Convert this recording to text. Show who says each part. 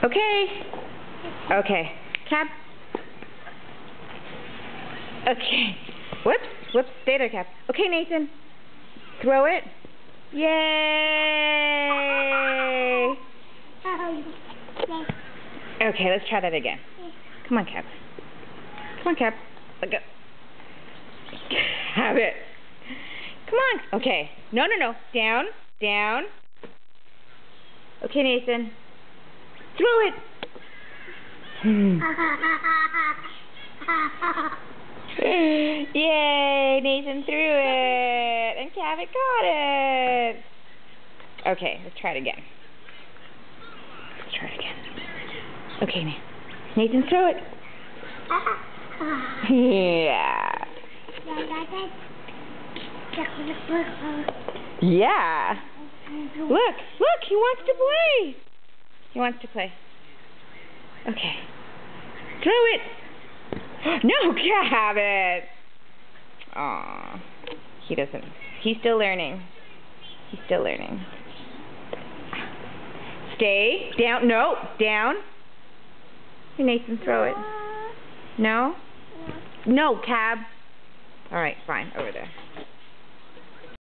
Speaker 1: Okay. Okay. Cab. Okay. Whoops. Whoops. Stay there, Cab. Okay, Nathan. Throw it. Yay! Okay, let's try that again. Come on, Cab. Come on, Cab. Look up. Cabot. Come on. Okay. No, no, no. Down. Down. Okay, Nathan. Throw it. Yay! Nathan threw it. And Cabot got it. Okay, let's try it again. Let's try it again. Okay, Nathan, throw it. Yeah. Yeah. Look, he wants to play. He wants to play. Okay. Throw it. No, Cabot. Aw. He doesn't. He's still learning. He's still learning. Stay. Down. No. Down. Nathan, throw it. No? No, Cab. All right, fine. Over there.